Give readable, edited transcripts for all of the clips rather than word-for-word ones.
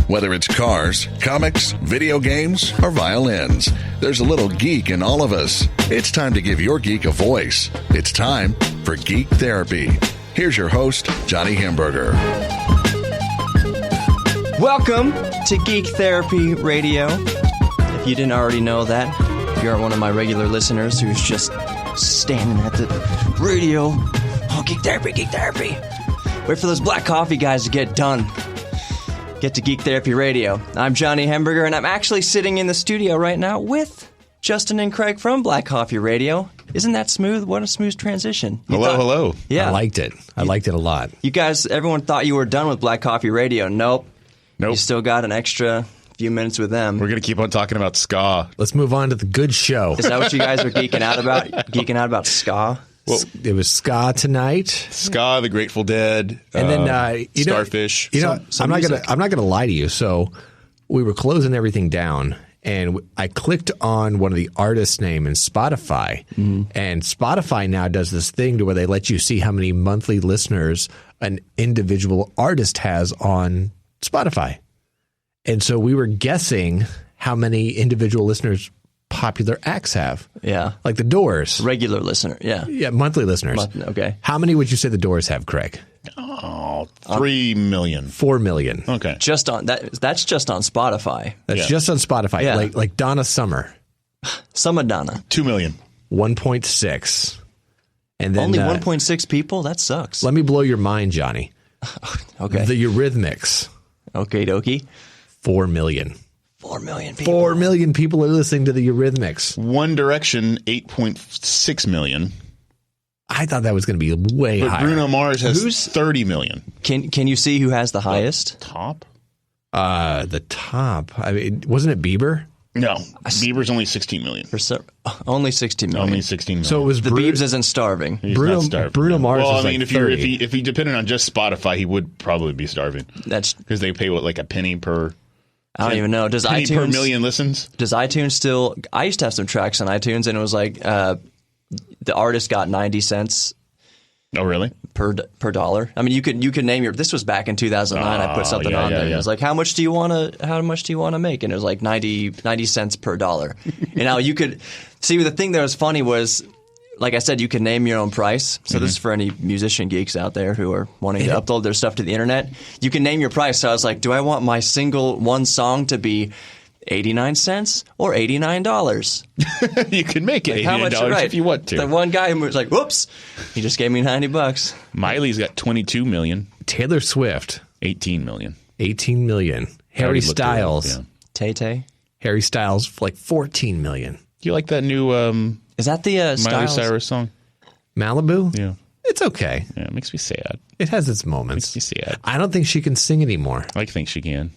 Whether it's cars, comics, video games, or violins, there's a little geek in all of us. It's time to give your geek a voice. It's time for Geek Therapy. Here's your host, Johnny Hamburger. Welcome to Geek Therapy Radio. If you didn't already know that, if you aren't one of my regular listeners who's just standing at the radio, oh, Geek Therapy, Geek Therapy. Wait for those black coffee guys to get done. Get to Geek Therapy Radio. I'm Johnny Hamburger, and I'm actually sitting in the studio right now with Justin and Craig from Black Coffee Radio. Isn't that smooth? What a smooth transition. Hello. Yeah. I liked it. I liked it a lot. You guys, everyone thought you were done with Black Coffee Radio. Nope. You still got an extra few minutes with them. We're going to keep on talking about ska. Let's move on to the good show. Is that what you guys are geeking out about? Geeking out about ska? Well, it was ska tonight. Ska, the Grateful Dead, and then Starfish. I'm not gonna lie to you. So we were closing everything down, and I clicked on one of the artists' name in Spotify, and Spotify now does this thing to where they let you see how many monthly listeners an individual artist has on Spotify. And so we were guessing how many individual listeners popular acts have. Yeah. Like the Doors. Regular listener, yeah. Yeah, monthly listeners. Okay. How many would you say the Doors have, Craig? 3 million. 4 million. Okay. Just on that's just on Spotify. That's just on Spotify. Yeah. Like Donna Summer. Some Madonna. 2 million. 1.6. And then Only 1.6 people? That sucks. Let me blow your mind, Johnny. Okay. The Eurythmics. Okay, dokie. 4 million. 4 million people. 4 million people are listening to the Eurythmics. One Direction, 8.6 million. I thought that was going to be way But higher. Bruno Mars has 30 million. Can you see who has the highest? Top? The top. I mean, wasn't it Bieber? No. Bieber's only 16 million. Only 16 million. Only 16 million. So it was The Biebs isn't starving. He's not starving. Bruno Mars Well, was I mean, like if he depended on just Spotify, he would probably be starving. That's Because they pay, like a penny per... I don't even know. Does penny iTunes per million listens? Does iTunes still? I used to have some tracks on iTunes, and it was like the artist got 90 cents Oh, really? per dollar. I mean, you could name your. This was back in 2009. I put something on there. And it was like, how much do you want to make? And it was like 90 cents per dollar. And now you could see the thing that was funny was, like I said, you can name your own price. So this is for any musician geeks out there who are wanting to upload their stuff to the internet. You can name your price. So I was like, do I want my one song to be 89 cents or $89? You can make it $89 if you want to. The one guy was like, whoops, he just gave me $90. Miley's got 22 million. Taylor Swift. 18 million. 18 million. Harry Styles. Yeah. Tay-Tay. Harry Styles, like 14 million. Do you like that new Is that the Miley Styles? Cyrus song? Malibu? Yeah. It's okay. Yeah, it makes me sad. It has its moments. Makes me sad. I don't think she can sing anymore. I think she can.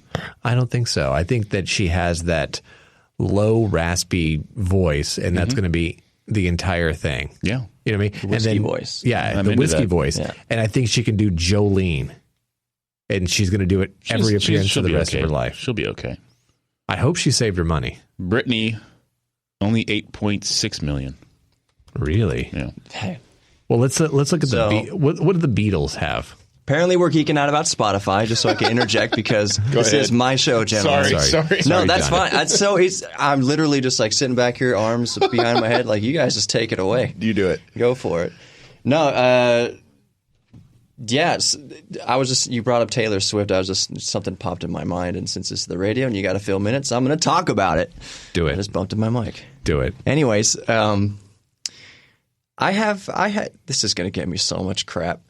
I don't think so. I think that she has that low, raspy voice, and that's going to be the entire thing. Yeah. You know what I mean? Whiskey voice. Yeah, I'm the into whiskey that. voice. Yeah. And I think she can do Jolene. And she's going to do it every appearance for she'll the be rest okay. of her life. She'll be okay. I hope she saved her money. Britney, only 8.6 million. Really? Yeah. Hey. Well, let's look at So- what do the Beatles have? Apparently, we're geeking out about Spotify, just so I can interject because this ahead. is my show, gentlemen. Sorry. No, that's Johnny. fine. I'm literally just like sitting back here, arms behind my head, like you guys just take it away. You do it. Go for it. No, yes. You brought up Taylor Swift. Something popped in my mind, and since it's the radio and you got a few minutes, I'm going to talk about it. Do I it. just bumped in my mic. Do it. Anyways, I had. This is going to get me so much crap.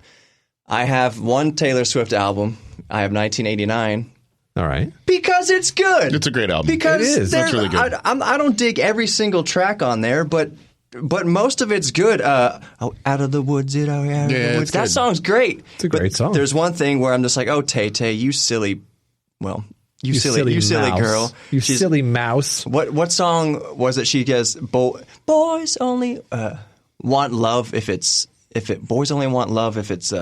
I have one Taylor Swift album. I have 1989. All right. Because it's good. It's a great album. Because It is. It's really good. I don't dig every single track on there, but most of it's good. Out of the woods, out of the woods. it's That good. song's great. It's a great song. There's one thing where I'm just like, oh, Tay-Tay, you silly, you silly mouse. girl. You She's- silly mouse. What song was it? She goes, boys only want love if boys only want love if it's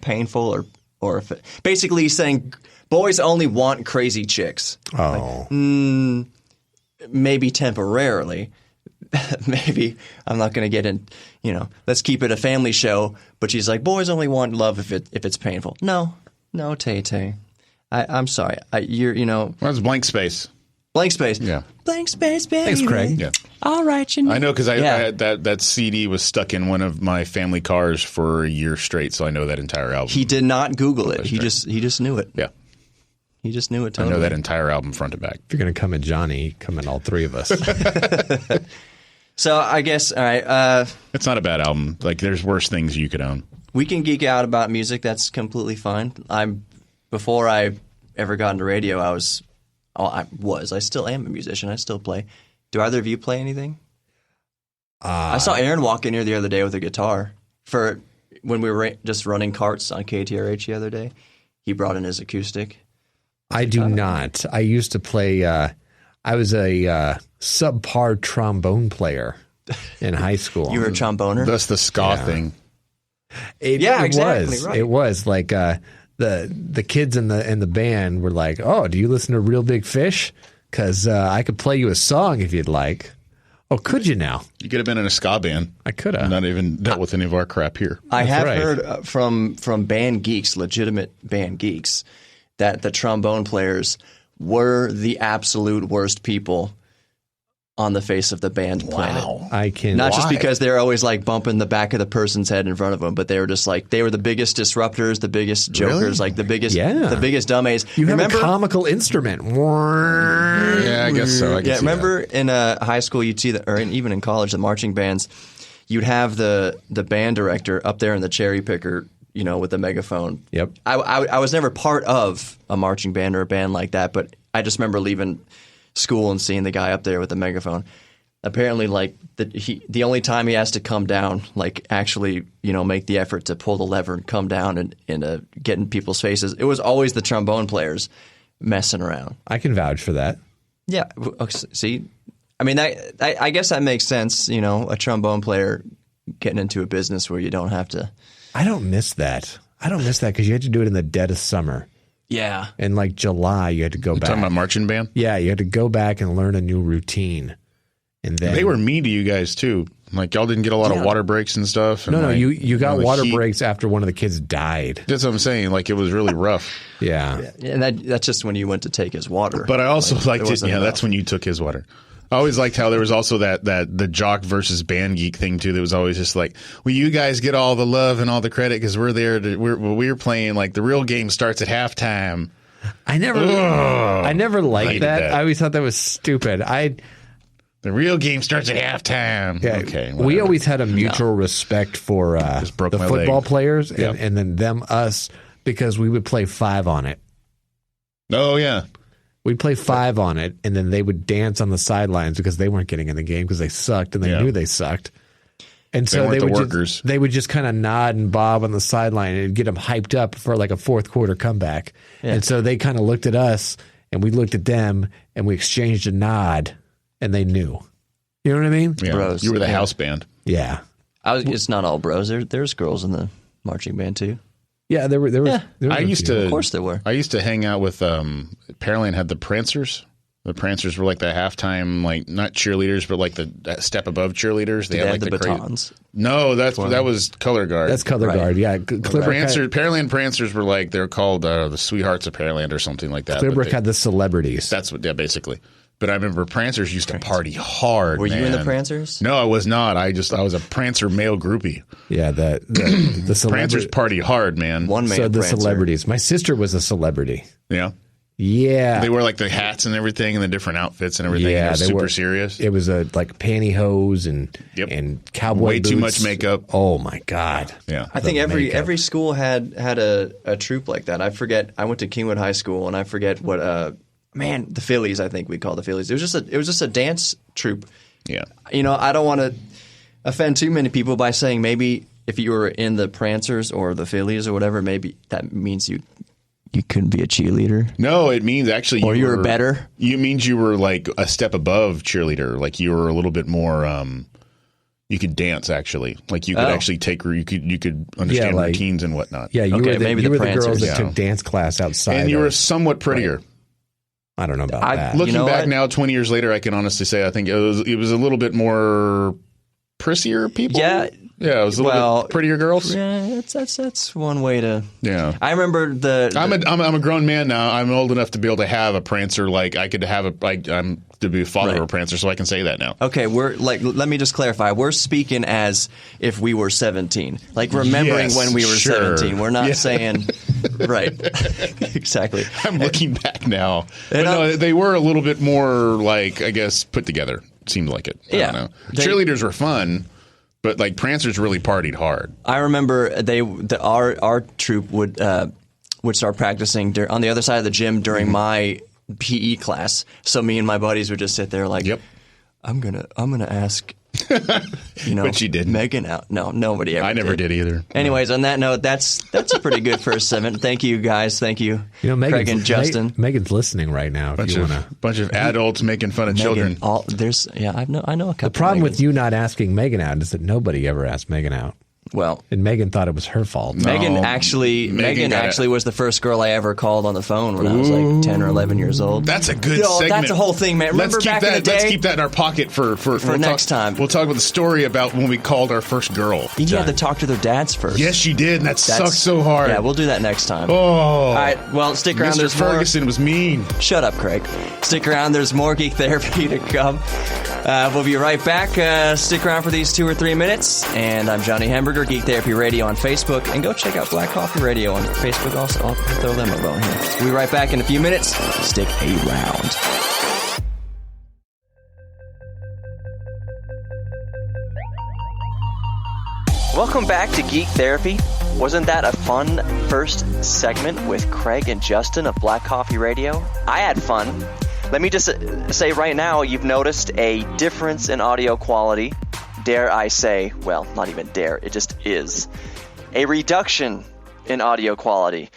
painful or if basically he's saying boys only want crazy chicks. Oh. Maybe temporarily. Maybe I'm not going to get in. Let's keep it a family show. But she's like, boys only want love if it's painful. No, Tay-Tay. I'm sorry. Well, it's blank space. Blank space. Yeah. Blank space, baby. Thanks, Craig. Yeah. All right, you know. I know because that CD was stuck in one of my family cars for a year straight, so I know that entire album. He did not Google it. He just knew it. Yeah. He just knew it I totally. know that entire album front to back. If you're going to come at Johnny, come at all three of us. So I guess, all right. It's not a bad album. Like, there's worse things you could own. We can geek out about music. That's completely fine. Before I ever got into radio, I still am a musician. I still play. Do either of you play anything? I saw Aaron walk in here the other day with a guitar for when we were just running carts on KTRH the other day. He brought in his acoustic. I do not. I used to play. I was a subpar trombone player in high school. You were a tromboner? That's the ska thing. It exactly. was. Right. It was like the kids in the band were like, "Oh, do you listen to Real Big Fish? Because I could play you a song if you'd like." Oh, could you now? You could have been in a ska band. I could have. Not even dealt with any of our crap here. I have right. heard from band geeks, legitimate band geeks, that the trombone players were the absolute worst people on the face of the band planet. I can. Not just because they're always like bumping the back of the person's head in front of them, but they were just like they were the biggest disruptors, the biggest jokers, like the biggest dumbass. You have remember, a comical instrument. Yeah, I guess so. Remember in high school you'd see or even in college, the marching bands, you'd have the band director up there in the cherry picker, with the megaphone. Yep. I was never part of a marching band or a band like that, but I just remember leaving school and seeing the guy up there with the megaphone. Apparently, like the only time he has to come down, like actually, make the effort to pull the lever and come down and get in people's faces, it was always the trombone players messing around. I can vouch for that. Yeah. See, I mean, I guess that makes sense. A trombone player getting into a business where you don't have to. I don't miss that. Because you had to do it in the dead of summer. Yeah. In like July, you had to go back. Talking about marching band? Yeah, you had to go back and learn a new routine. And then They were mean to you guys, too. Like, y'all didn't get a lot of water breaks and stuff. And No, you got water heat. breaks after one of the kids died. That's what I'm saying. Like, it was really rough. Yeah. And that's just when you went to take his water. But I also liked it. wasn't Yeah, enough. that's when you took his water. I always liked how there was also that the jock versus band geek thing too. That was always just like, well, you guys get all the love and all the credit because we're there. We're playing like the real game starts at halftime. I never liked hated that. that. I always thought that was stupid. The real game starts at halftime. Yeah, Okay, we whatever. always had a mutual respect for broke the my football leg. players Yep. and then us because we would play 5 on it. Oh yeah. We'd play 5 on it, and then they would dance on the sidelines because they weren't getting in the game because they sucked, and they knew they sucked. And so weren't they the would workers. they would just kind of nod and bob on the sideline and get them hyped up for like a fourth quarter comeback. Yeah. And so they kind of looked at us, and we looked at them, and we exchanged a nod, and they knew. You know what I mean? Yeah. Bros. You were the Yeah. house band. Yeah. It's not all bros. There's girls in the marching band too. Yeah, there were. Yeah. I used to. Of course there were. I used to hang out with Pearland had the Prancers. The Prancers were like the halftime, like not cheerleaders, but like the step above cheerleaders. They had had like the crazy- batons. No, that was color guard. That's color Right. guard. Yeah, Pearland Prancers were like they're called the Sweethearts of Pearland or something like that. Clearbrook but they- had the celebrities. That's what, yeah, basically. But I remember Prancers used to party hard. Were you in the man. Prancers? No, I was not. I was a Prancer male groupie. Yeah, the Prancers celebrities. party hard, man. One man So the Prancer. celebrities. My sister was a celebrity. Yeah. Yeah, They wear like the hats and everything and the different outfits and everything. Yeah, and they super were serious. It was like pantyhose and Yep. and cowboy Way too boots. much makeup. Oh my god! Yeah. I think The every makeup. every school had a troupe like that. I forget. I went to Kingwood High School, and I forget what. The Phillies. I think we called the Phillies. It was just a dance troupe. Yeah. I don't want to offend too many people by saying maybe if you were in the Prancers or the Phillies or whatever, maybe that means you couldn't be a cheerleader. No, it means actually Or you were better? You means you were like a step above cheerleader. Like you were a little bit more you could dance actually. Like you could actually you could understand like- routines and whatnot. Yeah, you Okay, were the, maybe you the were the girls Prancers. that Yeah. took dance class outside. And you were of- somewhat prettier. I don't know about I- that. Look- Looking know back what? now, 20 years later, I can honestly say I think it was a little bit more prissier people. Yeah, Yeah, it was a little bit prettier girls. Yeah, that's one way to. Yeah, I remember I'm a grown man now. I'm old enough to be able to have a Prancer. Like I could have I'm to be a father of a Prancer, so I can say that now. Okay, let me just clarify. We're speaking as if we were 17, like remembering when we were 17. We're not saying right. Exactly. I'm looking back now, but no, they were a little bit more like I guess put together. Seemed like it. I don't know. Cheerleaders were fun. But like Prancers really partied hard. I remember our troop would start practicing on the other side of the gym during my PE class. So me and my buddies would just sit there like, yep. I'm gonna ask, but you didn't. Megan out. No, nobody ever. I never did either. Anyways, on that note, that's a pretty good first segment. Thank you guys. Thank you, Craig and Justin. Megan's listening right now. Bunch of adults making fun of children. I know a couple. The problem with you not asking Megan out is that nobody ever asked Megan out. Well, and Megan thought it was her fault. Megan actually was the first girl I ever called on the phone when I was like 10 or 11 years old. That's a good segment. That's a whole thing, man. Remember back in the day? Let's keep that in our pocket for next time. We'll talk about the story about when we called our first girl. You had to talk to their dads first. Yes, she did, and that sucked so hard. Yeah, we'll do that next time. Oh. All right, well, stick around. Mr. Ferguson was mean. Shut up, Craig. Stick around. There's more Geek Therapy to come. We'll be right back. Stick around for these 2 or 3 minutes. And I'm Johnny Hamburger, Geek Therapy Radio on Facebook. And go check out Black Coffee Radio on Facebook also. I'll throw them a bone here. We'll be right back in a few minutes. Stick around. Welcome back to Geek Therapy. Wasn't that a fun first segment with Craig and Justin of Black Coffee Radio? I had fun. Let me just say right now, you've noticed a difference in audio quality. Dare I say, well, not even dare, it just is. A reduction in audio quality.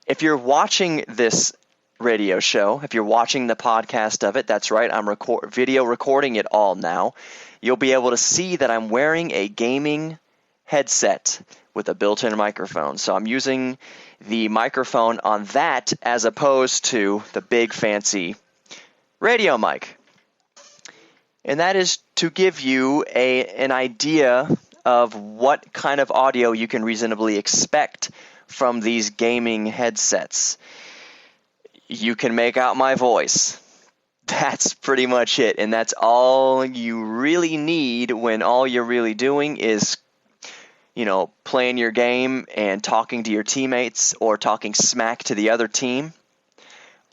If you're watching this radio show, if you're watching the podcast of it, that's right, I'm video recording it all now. You'll be able to see that I'm wearing a gaming headset with a built-in microphone. So I'm using the microphone on that as opposed to the big fancy radio mic. And that is to give you an idea of what kind of audio you can reasonably expect from these gaming headsets. You can make out my voice. That's pretty much it. And that's all you really need when all you're really doing is, playing your game and talking to your teammates or talking smack to the other team.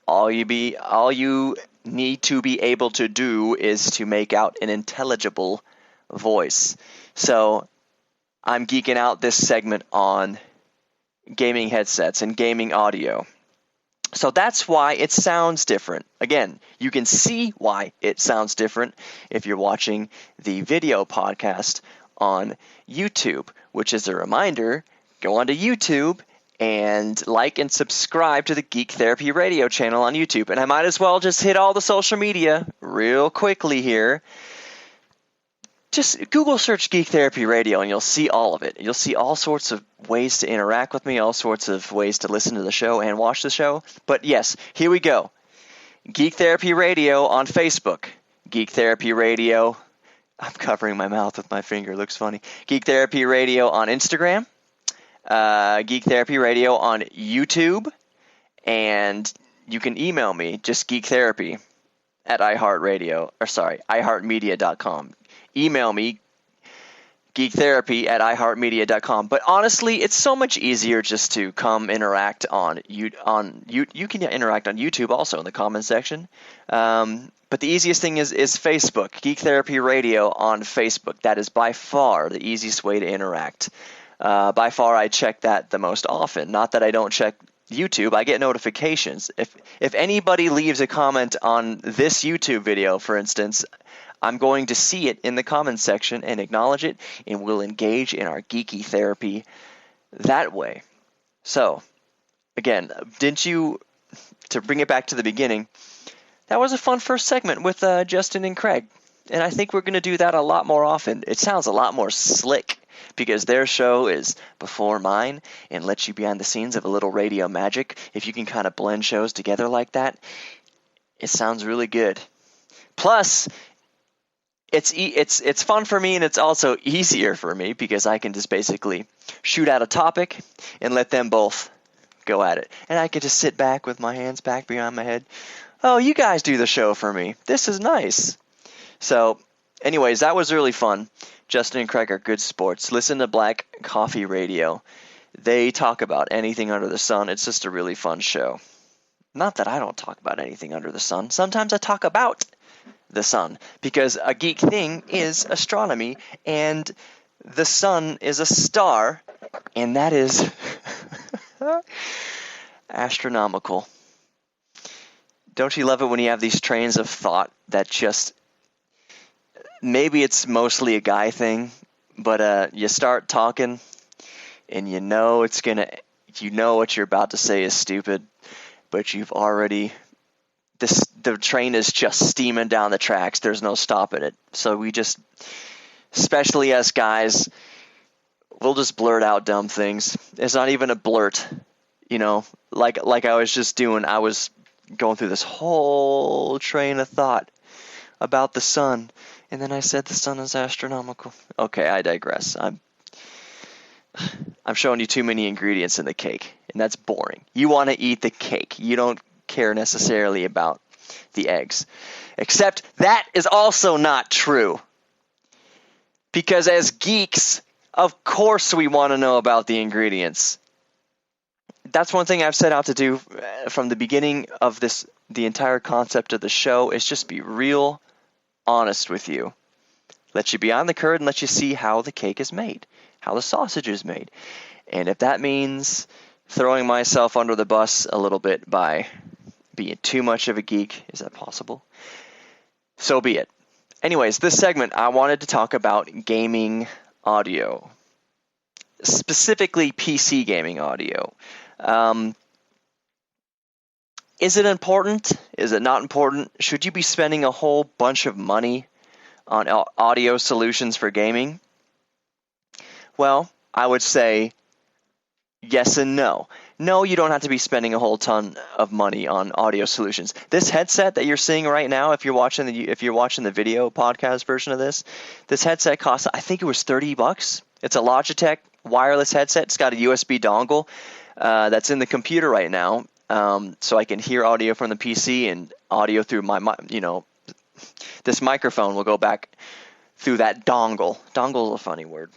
All you need to be able to do is to make out an intelligible voice. So I'm geeking out this segment on gaming headsets and gaming audio. So that's why it sounds different. Again, you can see why it sounds different if you're watching the video podcast on YouTube, which is a reminder, go onto YouTube and like and subscribe to the Geek Therapy Radio channel on YouTube. And I might as well just hit all the social media real quickly here. Just Google search Geek Therapy Radio and you'll see all of it. You'll see all sorts of ways to interact with me, all sorts of ways to listen to the show and watch the show. But yes, here we go. Geek Therapy Radio on Facebook. Geek Therapy Radio. I'm covering my mouth with my finger. Looks funny. Geek Therapy Radio on Instagram. Geek Therapy Radio on YouTube, and you can email me, just geektherapy at iHeartMedia.com. Email me, geektherapy at iHeartMedia.com. But honestly, it's so much easier just to come interact on you can interact on YouTube also in the comment section. But the easiest thing is Facebook, Geek Therapy Radio on Facebook. That is by far the easiest way to interact. By far, I check that the most often. Not that I don't check YouTube. I get notifications. If anybody leaves a comment on this YouTube video, for instance, I'm going to see it in the comments section and acknowledge it, and we'll engage in our geeky therapy that way. So, again, to bring it back to the beginning, that was a fun first segment with Justin and Craig. And I think we're going to do that a lot more often. It sounds a lot more slick because their show is before mine and lets you behind the scenes of a little radio magic. If you can kind of blend shows together like that, it sounds really good. Plus, it's fun for me, and it's also easier for me because I can just basically shoot out a topic and let them both go at it. And I can just sit back with my hands back behind my head. Oh, you guys do the show for me. This is nice. So, anyways, that was really fun. Justin and Craig are good sports. Listen to Black Coffee Radio. They talk about anything under the sun. It's just a really fun show. Not that I don't talk about anything under the sun. Sometimes I talk about the sun, because a geek thing is astronomy, and the sun is a star, and that is astronomical. Don't you love it when you have these trains of thought that just, maybe it's mostly a guy thing, but you start talking and you know what you're about to say is stupid, but you've already, the train is just steaming down the tracks. There's no stopping it. So we just, especially us guys, we'll just blurt out dumb things. It's not even a blurt, like I was just doing. I was going through this whole train of thought about the sun, and then I said the sun is astronomical. Okay, I digress. I'm showing you too many ingredients in the cake, and that's boring. You want to eat the cake. You don't care necessarily about the eggs. Except that is also not true. Because as geeks, of course we want to know about the ingredients. That's one thing I've set out to do from the beginning of the entire concept of the show, is just be real honest with you. Let you beyond the curtain, let you see how the cake is made, how the sausage is made. And if that means throwing myself under the bus a little bit by being too much of a geek, is that possible? So be it. Anyways, this segment, I wanted to talk about gaming audio, specifically PC gaming audio. Is it important? Is it not important? Should you be spending a whole bunch of money on audio solutions for gaming? Well, I would say yes and no. No, you don't have to be spending a whole ton of money on audio solutions. This headset that you're seeing right now, if you're watching the video podcast version of this headset costs, I think it was $30. It's a Logitech wireless headset. It's got a USB dongle that's in the computer right now, so I can hear audio from the PC and audio through this microphone will go back through that dongle. Dongle is a funny word.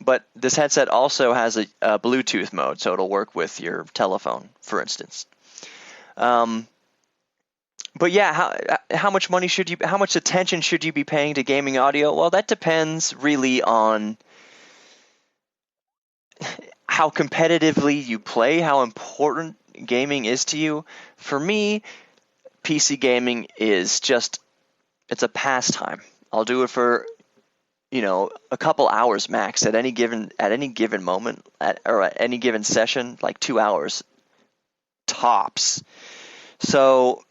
But this headset also has a Bluetooth mode, so it'll work with your telephone, for instance. But yeah, how much attention should you be paying to gaming audio? Well, that depends really on how competitively you play, how important gaming is to you. For me, PC gaming is it's a pastime. I'll do it for a couple hours max at any given moment, or at any given session, like 2 hours tops. So,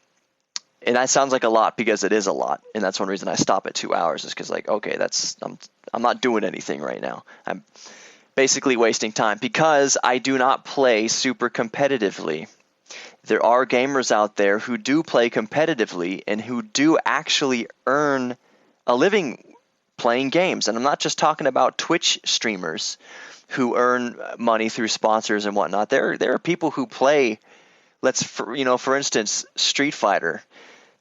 and that sounds like a lot because it is a lot, and that's one reason I stop at 2 hours, is because okay, I'm not doing anything right now. I'm basically wasting time because I do not play super competitively. There are gamers out there who do play competitively and who do actually earn a living playing games. And I'm not just talking about Twitch streamers who earn money through sponsors and whatnot. There are people who play, for instance, Street Fighter.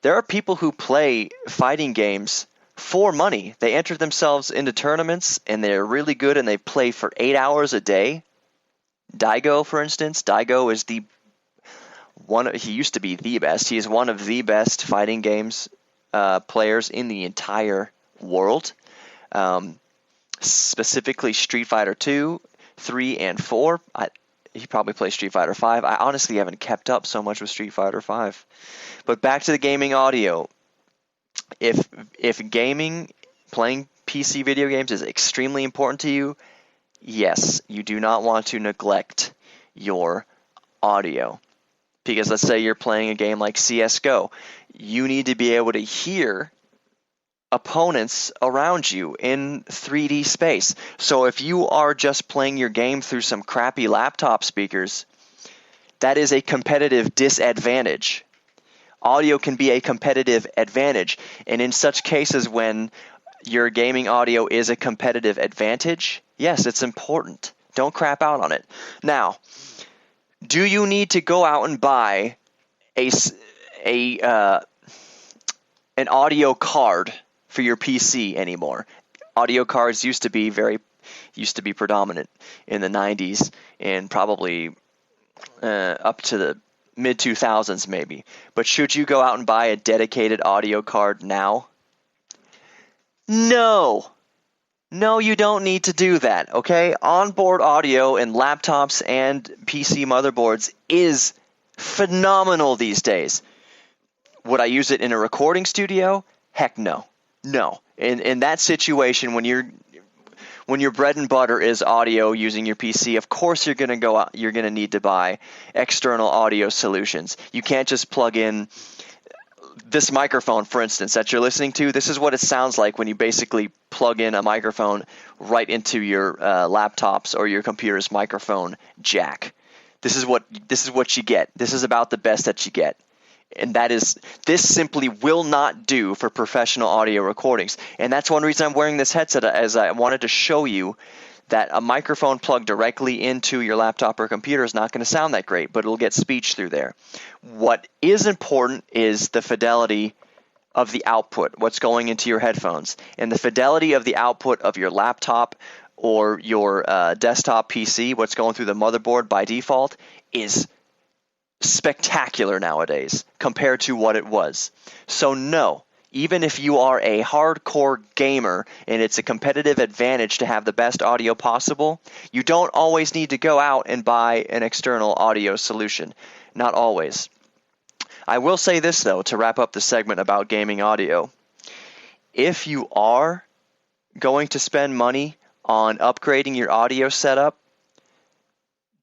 There are people who play fighting games for money. They enter themselves into tournaments and they're really good and they play for 8 hours a day. Daigo, for instance. Daigo is he used to be the best. He is one of the best fighting games players in the entire world. Specifically Street Fighter 2, 3, and 4. He probably plays Street Fighter 5. I honestly haven't kept up so much with Street Fighter 5. But back to the gaming audio. If gaming, playing PC video games is extremely important to you, yes, you do not want to neglect your audio. Because let's say you're playing a game like CSGO. You need to be able to hear opponents around you in 3D space. So if you are just playing your game through some crappy laptop speakers, that is a competitive disadvantage. Audio can be a competitive advantage. And in such cases when your gaming audio is a competitive advantage, yes, it's important. Don't crap out on it. Now, do you need to go out and buy an audio card for your PC anymore? Audio cards used to be predominant in the 90s and probably up to the mid 2000s maybe. But should you go out and buy a dedicated audio card now? No, you don't need to do that, okay? Onboard audio in laptops and PC motherboards is phenomenal these days. Would I use it in a recording studio? Heck no. No. In that situation, when your bread and butter is audio using your PC, of course you're going to need to buy external audio solutions. You can't just plug in this microphone, for instance, that you're listening to. This is what it sounds like when you basically plug in a microphone right into your laptop's or your computer's microphone jack. This is what you get. This is about the best that you get. And this simply will not do for professional audio recordings. And that's one reason I'm wearing this headset, as I wanted to show you that a microphone plugged directly into your laptop or computer is not going to sound that great, but it'll get speech through there. What is important is the fidelity of the output, what's going into your headphones. And the fidelity of the output of your laptop or your desktop PC, what's going through the motherboard by default, is spectacular nowadays compared to what it was. So no, even if you are a hardcore gamer and it's a competitive advantage to have the best audio possible, you don't always need to go out and buy an external audio solution. Not always. I will say this, though, to wrap up the segment about gaming audio. If you are going to spend money on upgrading your audio setup,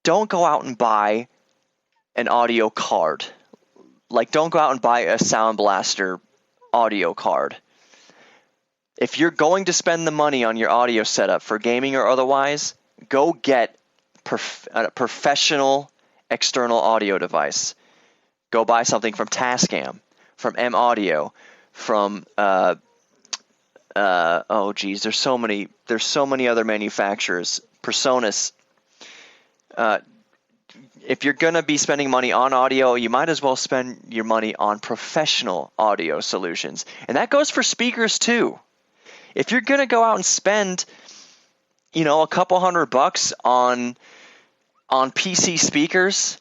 don't go out and buy an audio card. Like, don't go out and buy a Sound Blaster audio card. If you're going to spend the money on your audio setup for gaming or otherwise, go get a professional external audio device. Go buy something from Tascam, from M Audio, from there's so many other manufacturers. Presonus. If you're going to be spending money on audio, you might as well spend your money on professional audio solutions. And that goes for speakers too. If you're going to go out and spend, a couple $100 on PC speakers,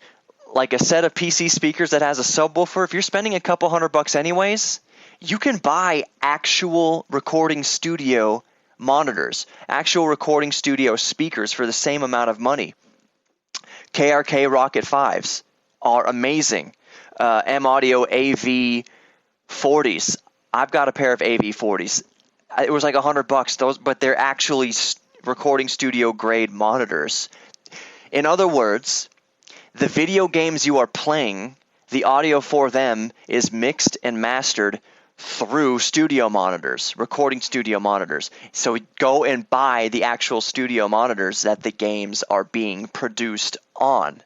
like a set of PC speakers that has a subwoofer, if you're spending a couple $100 anyways, you can buy actual recording studio monitors, actual recording studio speakers for the same amount of money. KRK Rocket 5s are amazing. M Audio AV40s. I've got a pair of AV40s. It was like $100, but they're actually recording studio grade monitors. In other words, the video games you are playing, the audio for them is mixed and mastered through studio monitors, recording studio monitors. So go and buy the actual studio monitors that the games are being produced on.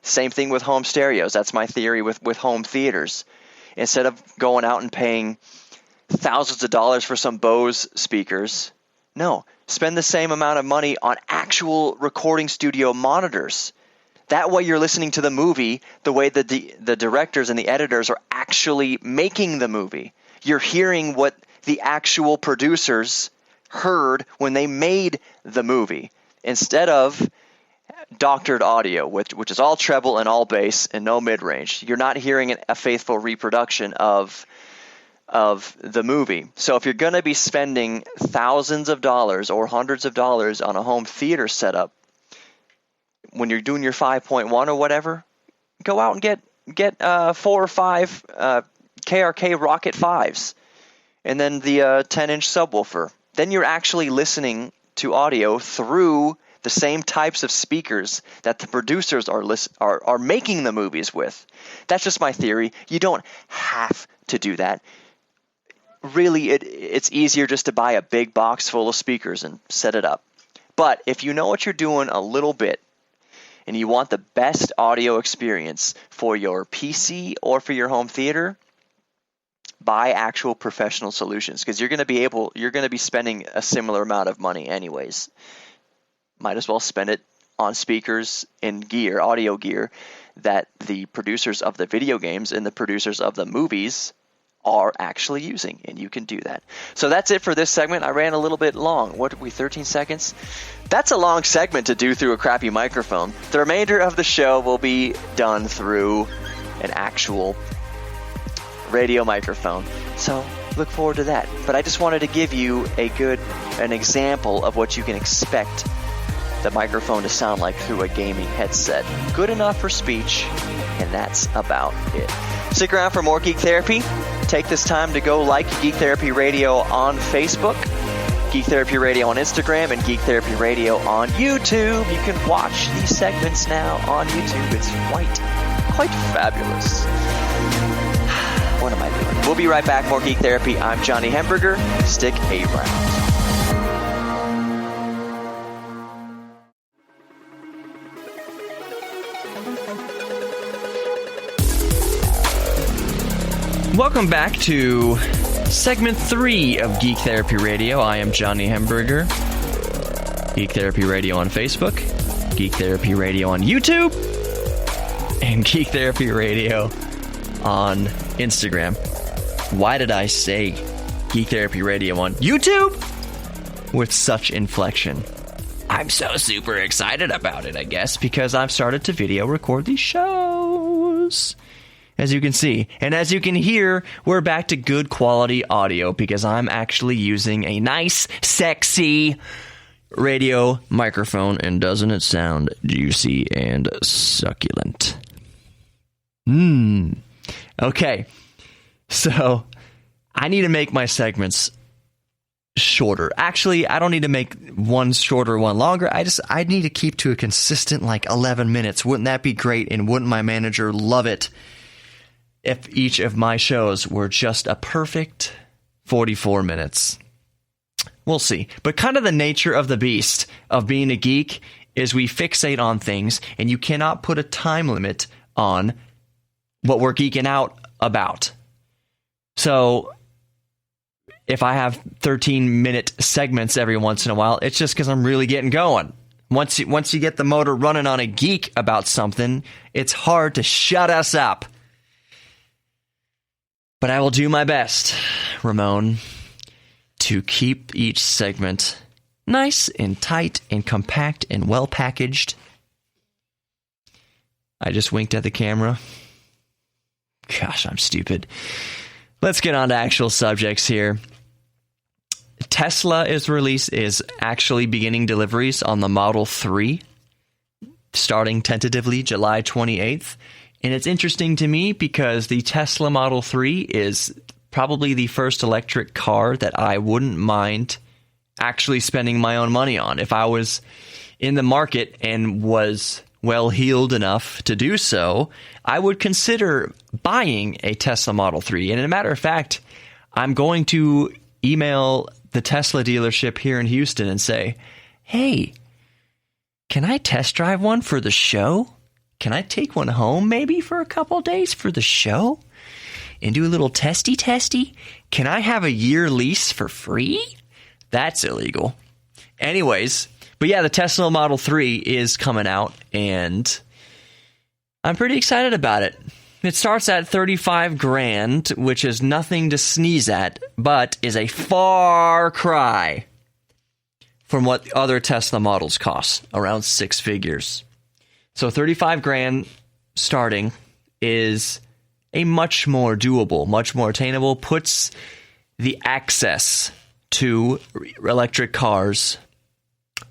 Same thing with home stereos. That's my theory with home theaters. Instead of going out and paying thousands of dollars for some Bose speakers, no, spend the same amount of money on actual recording studio monitors. That way you're listening to the movie the way that the directors and the editors are actually making the movie. You're hearing what the actual producers heard when they made the movie, instead of doctored audio, which is all treble and all bass and no mid-range. You're not hearing a faithful reproduction of the movie. So if you're going to be spending thousands of dollars or hundreds of dollars on a home theater setup, when you're doing your 5.1 or whatever, go out and get 4 or 5 KRK Rocket 5s, and then the 10-inch subwoofer. Then you're actually listening to audio through the same types of speakers that the producers are making the movies with. That's just my theory. You don't have to do that. Really, it's easier just to buy a big box full of speakers and set it up. But if you know what you're doing a little bit, and you want the best audio experience for your PC or for your home theater, buy actual professional solutions, because you're going to be spending a similar amount of money anyways. Might as well spend it on speakers and gear, audio gear, that the producers of the video games and the producers of the movies are actually using, and you can do that. So that's it for this segment. I ran a little bit long. What did we, 13 seconds? That's a long segment to do through a crappy microphone. The remainder of the show will be done through an actual radio microphone. So look forward to that. But I just wanted to give you an example of what you can expect the microphone to sound like through a gaming headset. Good enough for speech, and that's about it. Stick around for more Geek Therapy. Take this time to go like Geek Therapy Radio on Facebook, Geek Therapy Radio on Instagram, and Geek Therapy Radio on YouTube. You can watch these segments now on YouTube. It's quite fabulous. What am I doing? We'll be right back. More Geek Therapy. I'm Johnny Hemberger. Stick around. Welcome back to segment 3 of Geek Therapy Radio. I am Johnny Hemberger. Geek Therapy Radio on Facebook, Geek Therapy Radio on YouTube, and Geek Therapy Radio on Instagram. Why did I say Geek Therapy Radio on YouTube with such inflection? I'm so super excited about it, I guess, because I've started to video record these shows. As you can see, and as you can hear, we're back to good quality audio because I'm actually using a nice, sexy radio microphone, and doesn't it sound juicy and succulent? Okay, so I need to make my segments shorter. Actually, I don't need to make one shorter, one longer. I need to keep to a consistent, 11 minutes. Wouldn't that be great? And wouldn't my manager love it if each of my shows were just a perfect 44 minutes? We'll see. But kind of the nature of the beast of being a geek is we fixate on things, and you cannot put a time limit on what we're geeking out about. So if I have 13-minute segments every once in a while, it's just because I'm really getting going. Once you get the motor running on a geek about something, it's hard to shut us up. But I will do my best, Ramon, to keep each segment nice and tight and compact and well packaged. I just winked at the camera. Gosh, I'm stupid. Let's get on to actual subjects here. Tesla is actually beginning deliveries on the Model 3, starting tentatively July 28th. And it's interesting to me because the Tesla Model 3 is probably the first electric car that I wouldn't mind actually spending my own money on. If I was in the market and was well-heeled enough to do so, I would consider buying a Tesla Model 3. And as a matter of fact, I'm going to email the Tesla dealership here in Houston and say, hey, can I test drive one for the show? Can I take one home maybe for a couple days for the show and do a little testy? Can I have a year lease for free? That's illegal. Anyways, but yeah, the Tesla Model 3 is coming out, and I'm pretty excited about it. It starts at $35,000, which is nothing to sneeze at, but is a far cry from what other Tesla models cost, around 6 figures. So $35,000 starting is a much more doable, much more attainable, puts the access to electric cars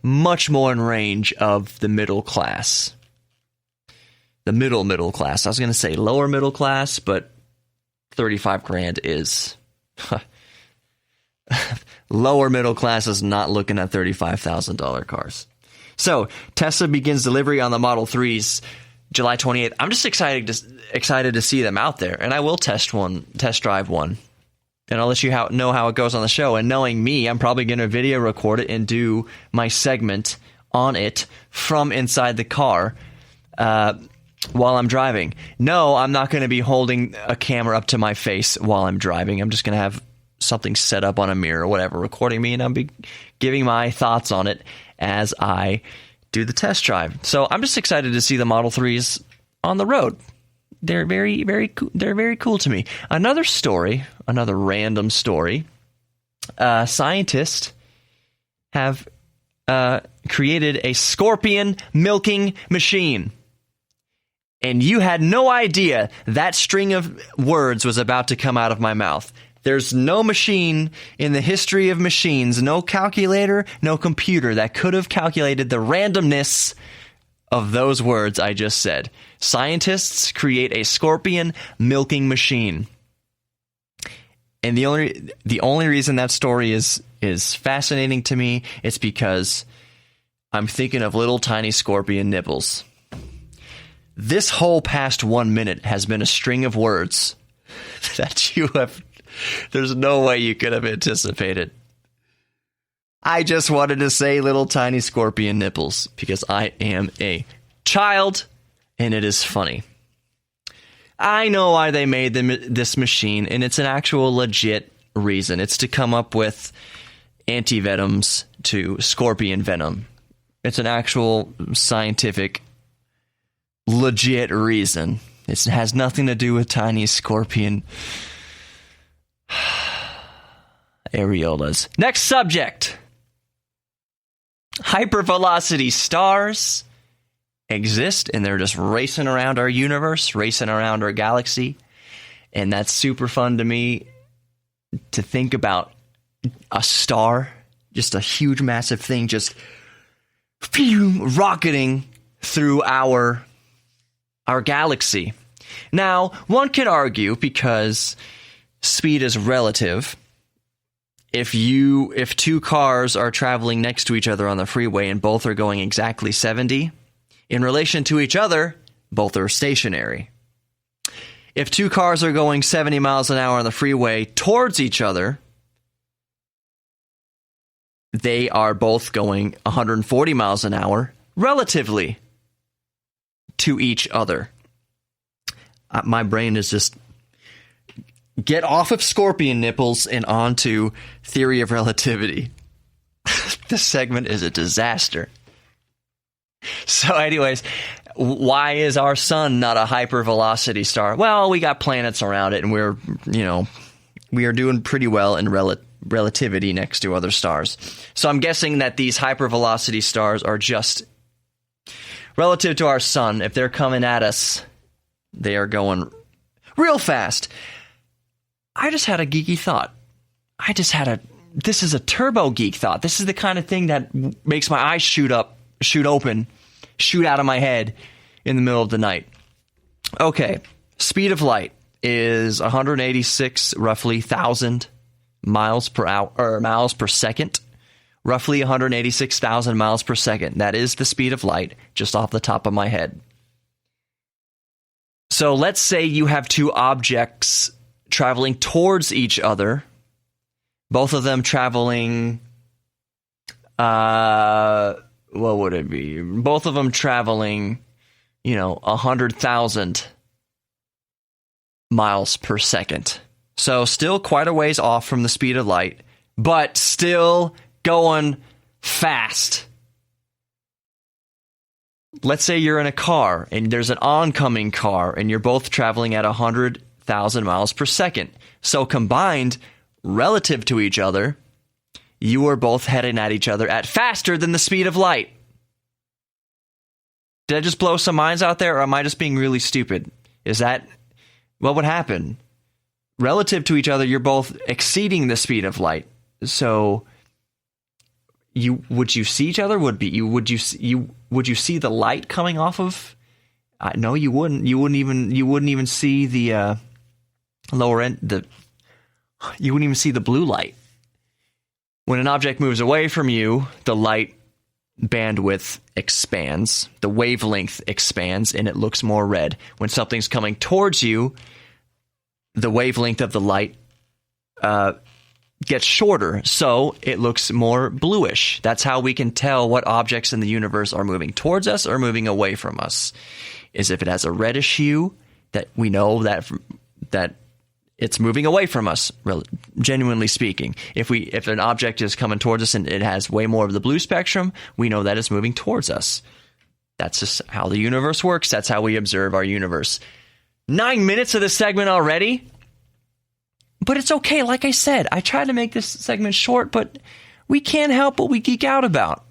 much more in range of the middle class. The middle class. I was going to say lower middle class, but $35,000 is lower middle class is not looking at $35,000 cars. So Tesla begins delivery on the Model 3s July 28th. I'm just excited to see them out there, and I will test drive one, and I'll let you know how it goes on the show. And knowing me, I'm probably going to video record it and do my segment on it from inside the car. while I'm driving. No, I'm not going to be holding a camera up to my face while I'm driving. I'm just going to have something set up on a mirror or whatever, recording me, and I'll be giving my thoughts on it as I do the test drive. So I'm just excited to see the Model 3s on the road. They're very, very cool. They're very cool to me. Another random story. Scientists have created a scorpion milking machine. And you had no idea that string of words was about to come out of my mouth. There's no machine in the history of machines, no calculator, no computer that could have calculated the randomness of those words I just said. Scientists create a scorpion milking machine. And the only reason that story is fascinating to me is because I'm thinking of little tiny scorpion nipples. This whole past 1 minute has been a string of words that there's no way you could have anticipated. I just wanted to say little tiny scorpion nipples because I am a child and it is funny. I know why they made this machine, and it's an actual legit reason. It's to come up with antivenoms to scorpion venom. It's an actual scientific legit reason. It has nothing to do with tiny scorpion areolas. Next subject. Hypervelocity stars exist, and they're just racing around our universe, racing around our galaxy. And that's super fun to me to think about a star, just a huge, massive thing, just rocketing through our galaxy. Now, one could argue, because speed is relative, if two cars are traveling next to each other on the freeway and both are going exactly 70, in relation to each other, both are stationary. If two cars are going 70 miles an hour on the freeway towards each other, they are both going 140 miles an hour relatively to each other. My brain is just get off of scorpion nipples and onto theory of relativity. This segment is a disaster. So anyways, why is our sun not a hypervelocity star? Well, we got planets around it, and we are doing pretty well in relativity next to other stars. So I'm guessing that these hypervelocity stars are just relative to our sun. If they're coming at us, they are going real fast. I just had a geeky thought. This is a turbo geek thought. This is the kind of thing that makes my eyes shoot open, shoot out of my head in the middle of the night. Okay, speed of light is 186 roughly thousand miles per hour, or miles per second. Roughly 186,000 miles per second. That is the speed of light, just off the top of my head. So let's say you have two objects traveling towards each other, both of them traveling, what would it be? Both of them traveling, 100,000 miles per second. So still quite a ways off from the speed of light, but still going fast. Let's say you're in a car and there's an oncoming car and you're both traveling at 100,000 miles per second. So combined, relative to each other, you are both heading at each other at faster than the speed of light. Did I just blow some minds out there, or am I just being really stupid? Is that what would happen? Relative to each other, you're both exceeding the speed of light. So would you see each other? Would you see the light coming off of? No, you wouldn't. You wouldn't even see the lower end. You wouldn't even see the blue light. When an object moves away from you, the light bandwidth expands, the wavelength expands, and it looks more red. When something's coming towards you, the wavelength of the light gets shorter, so it looks more bluish. That's how we can tell what objects in the universe are moving towards us or moving away from us. Is if it has a reddish hue, that we know that it's moving away from us, genuinely speaking. If an object is coming towards us and it has way more of the blue spectrum, we know that it's moving towards us. That's just how the universe works. That's how we observe our universe. 9 minutes of this segment already. But it's okay. Like I said, I tried to make this segment short, but we can't help what we geek out about.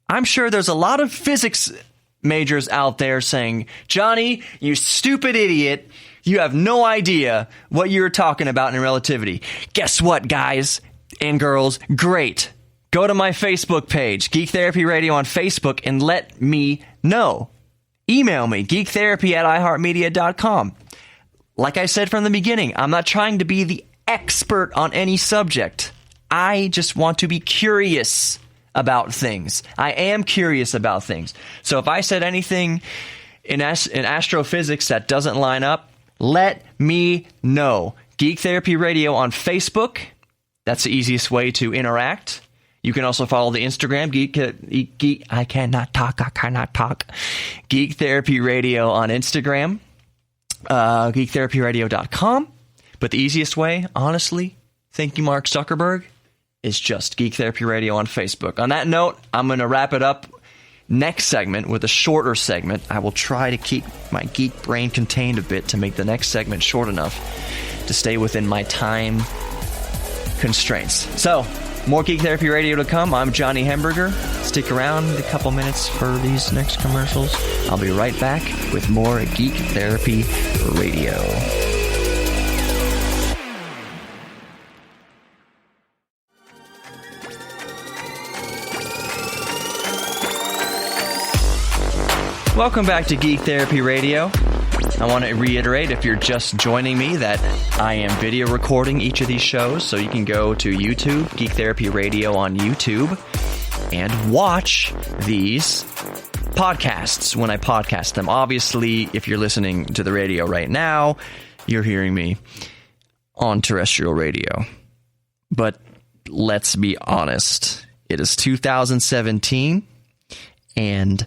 I'm sure there's a lot of physics majors out there saying, Johnny, you stupid idiot. You have no idea what you're talking about in relativity. Guess what, guys and girls? Great. Go to my Facebook page, Geek Therapy Radio on Facebook, and let me know. Email me, geektherapy@iheartmedia.com. Like I said from the beginning, I'm not trying to be the expert on any subject. I just want to be curious about things. I am curious about things. So if I said anything in astrophysics that doesn't line up, let me know. Geek Therapy Radio on Facebook. That's the easiest way to interact. You can also follow the Instagram, I cannot talk. Geek Therapy Radio on Instagram, geektherapyradio.com. But the easiest way, honestly, thank you, Mark Zuckerberg, is just Geek Therapy Radio on Facebook. On that note, I'm going to wrap it up next segment with a shorter segment. I will try to keep my geek brain contained a bit to make the next segment short enough to stay within my time constraints. So, more Geek Therapy Radio to come. I'm Johnny Hemberger. Stick around a couple minutes for these next commercials. I'll be right back with more Geek Therapy Radio. Welcome back to Geek Therapy Radio. I want to reiterate, if you're just joining me, that I am video recording each of these shows, so you can go to YouTube, Geek Therapy Radio on YouTube, and watch these podcasts when I podcast them. Obviously, if you're listening to the radio right now, you're hearing me on terrestrial radio. But let's be honest, it is 2017, and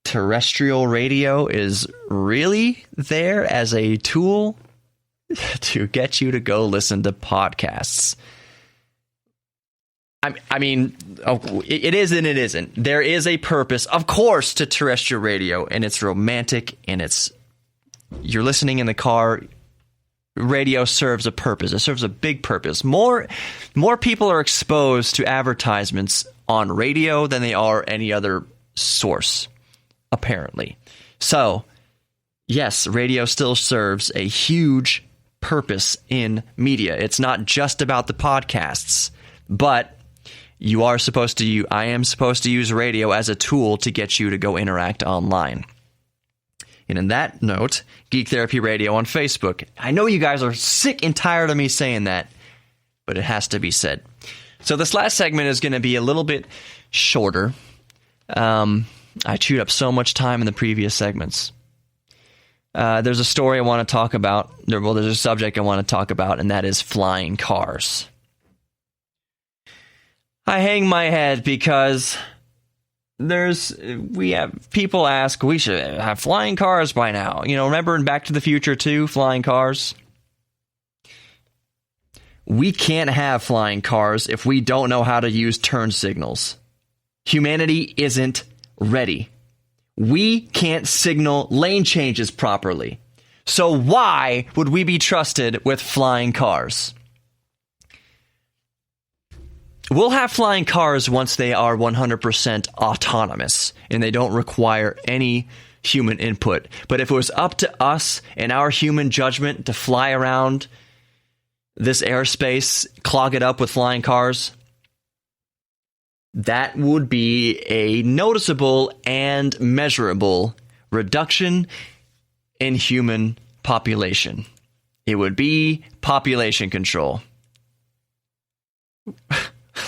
terrestrial radio is really there as a tool to get you to go listen to podcasts. I mean, it is and it isn't. There is a purpose, of course, to terrestrial radio, and it's romantic, and you're listening in the car. Radio serves a purpose. It serves a big purpose. More people are exposed to advertisements on radio than they are any other source, apparently. So, yes, radio still serves a huge purpose in media. It's not just about the podcasts, but I am supposed to use radio as a tool to get you to go interact online. And in that note, Geek Therapy Radio on Facebook. I know you guys are sick and tired of me saying that, but it has to be said. So this last segment is going to be a little bit shorter. I chewed up so much time in the previous segments. There's a story I want to talk about. There's a subject I want to talk about, and that is flying cars. I hang my head because people ask, we should have flying cars by now. You know, remember in Back to the Future 2, flying cars? We can't have flying cars if we don't know how to use turn signals. Humanity isn't ready. We can't signal lane changes properly. So why would we be trusted with flying cars? We'll have flying cars once they are 100% autonomous and they don't require any human input. But if it was up to us and our human judgment to fly around this airspace, clog it up with flying cars, that would be a noticeable and measurable reduction in human population. It would be population control.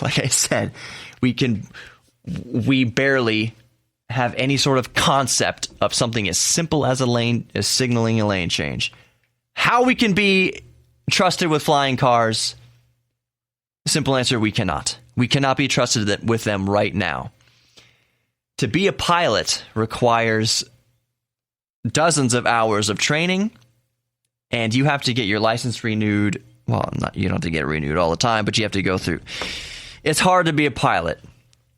Like I said, we barely have any sort of concept of something as simple as signaling a lane change. How we can be trusted with flying cars, Simple answer, we cannot. We cannot be trusted with them right now. To be a pilot requires dozens of hours of training, and you have to get your license renewed. Well, you don't have to get it renewed all the time, but you have to go through. It's hard to be a pilot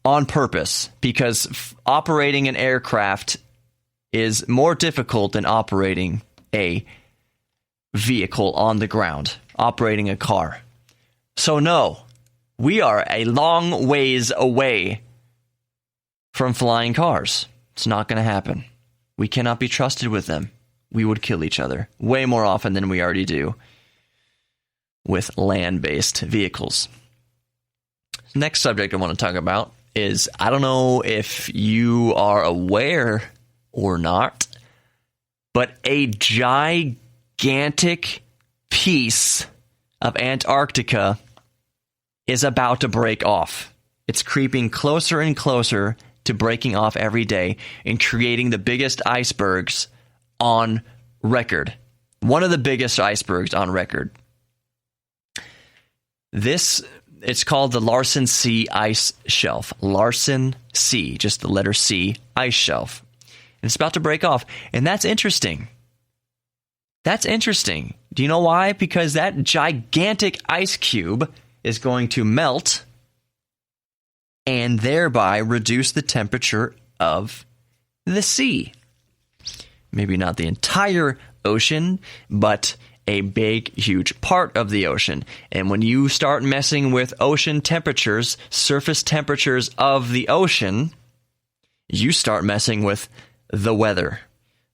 on purpose because operating an aircraft is more difficult than operating a vehicle on the ground, operating a car. So no, we are a long ways away from flying cars. It's not going to happen. We cannot be trusted with them. We would kill each other way more often than we already do with land-based vehicles. Next subject I want to talk about is, I don't know if you are aware or not, but a gigantic piece of Antarctica is about to break off. It's creeping closer and closer to breaking off every day and creating the biggest icebergs on record. One of the biggest icebergs on record. It's called the Larsen C ice shelf. Larsen C, just the letter C, ice shelf. And it's about to break off. And that's interesting. That's interesting. Do you know why? Because that gigantic ice cube is going to melt and thereby reduce the temperature of the sea. Maybe not the entire ocean, but a big, huge part of the ocean. And when you start messing with ocean temperatures, surface temperatures of the ocean, you start messing with the weather.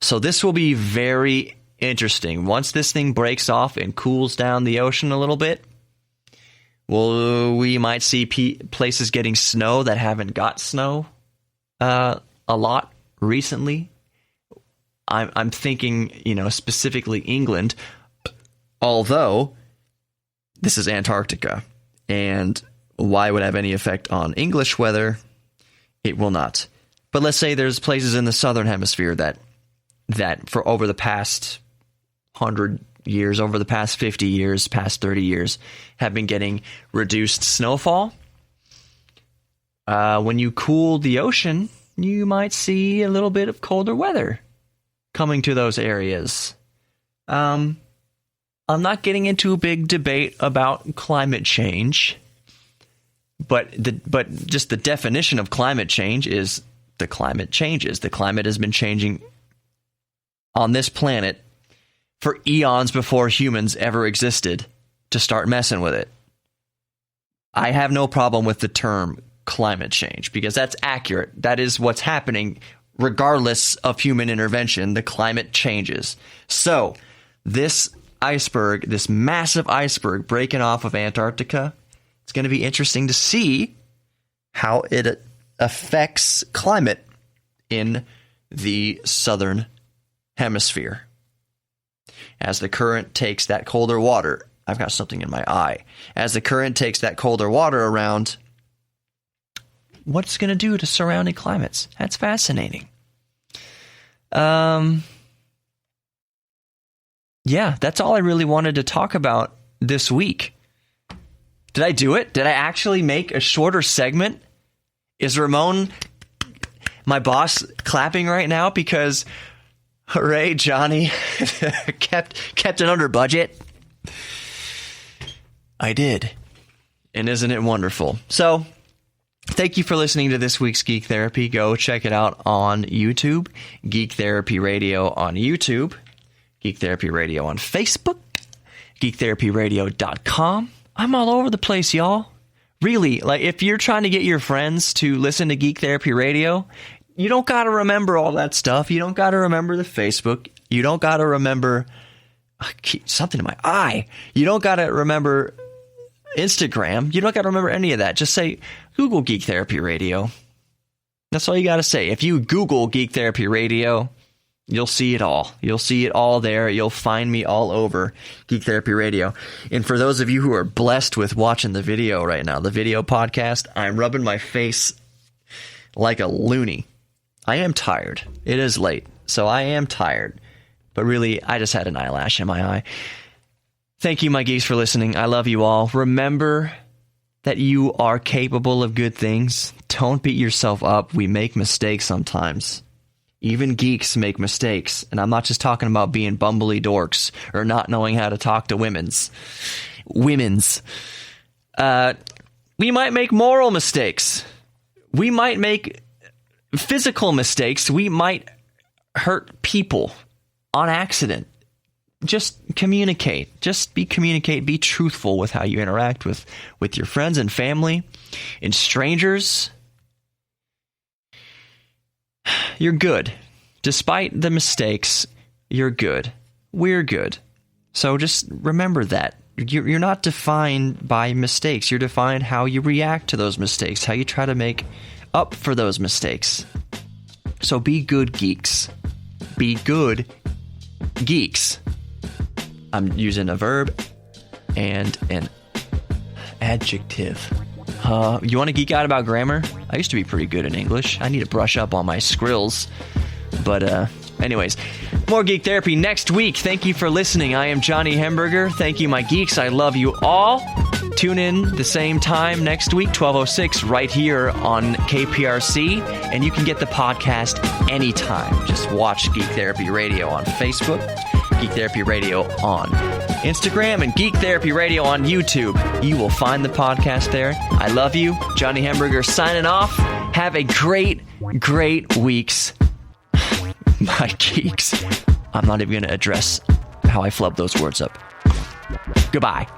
So this will be very interesting. Once this thing breaks off and cools down the ocean a little bit, well, we might see places getting snow that haven't got snow a lot recently. I'm thinking, specifically England, although this is Antarctica. And why would it have any effect on English weather? It will not. But let's say there's places in the southern hemisphere that for over the past 100 years, over the past 50 years, past 30 years, have been getting reduced snowfall. When you cool the ocean, you might see a little bit of colder weather coming to those areas. I'm not getting into a big debate about climate change, but just the definition of climate change is the climate changes. The climate has been changing on this planet for eons before humans ever existed to start messing with it. I have no problem with the term climate change because that's accurate. That is what's happening regardless of human intervention. The climate changes. So this iceberg, this massive iceberg breaking off of Antarctica, it's going to be interesting to see how it affects climate in the southern hemisphere. As the current takes that colder water, I've got something in my eye. As the current takes that colder water around, what's it going to do to surrounding climates? That's fascinating. Yeah, that's all I really wanted to talk about this week. Did I do it? Did I actually make a shorter segment? Is Ramon, my boss, clapping right now because, hooray, Johnny, kept it under budget? I did. And isn't it wonderful? So, thank you for listening to this week's Geek Therapy. Go check it out on YouTube. Geek Therapy Radio on YouTube. Geek Therapy Radio on Facebook. GeekTherapyRadio.com. I'm all over the place, y'all. Really, if you're trying to get your friends to listen to Geek Therapy Radio, you don't got to remember all that stuff. You don't got to remember the Facebook. You don't got to remember something in my eye. You don't got to remember Instagram. You don't got to remember any of that. Just say, Google Geek Therapy Radio. That's all you got to say. If you Google Geek Therapy Radio, you'll see it all. You'll see it all there. You'll find me all over Geek Therapy Radio. And for those of you who are blessed with watching the video right now, the video podcast, I'm rubbing my face like a loony. I am tired. It is late, so I am tired. But really, I just had an eyelash in my eye. Thank you, my geeks, for listening. I love you all. Remember that you are capable of good things. Don't beat yourself up. We make mistakes sometimes. Even geeks make mistakes. And I'm not just talking about being bumbly dorks or not knowing how to talk to women's. We might make moral mistakes. We might make physical mistakes. We might hurt people on accident. Just communicate. Communicate. Be truthful with how you interact with your friends and family and strangers. You're good. Despite the mistakes, you're good. We're good. So just remember that. You're not defined by mistakes. You're defined how you react to those mistakes, how you try to make up for those mistakes. So be good geeks. Be good geeks. I'm using a verb and an adjective. You want to geek out about grammar? I used to be pretty good in English. I need to brush up on my skrills. But anyways, more Geek Therapy next week. Thank you for listening. I am Johnny Hemberger. Thank you, my geeks. I love you all. Tune in the same time next week, 12:06, right here on KPRC. And you can get the podcast anytime. Just watch Geek Therapy Radio on Facebook, Geek Therapy Radio on Instagram, and Geek Therapy Radio on YouTube. You will find the podcast there. I love you. Johnny Hemberger signing off. Have a great weeks. My geeks. I'm not even going to address how I flub those words up. Goodbye.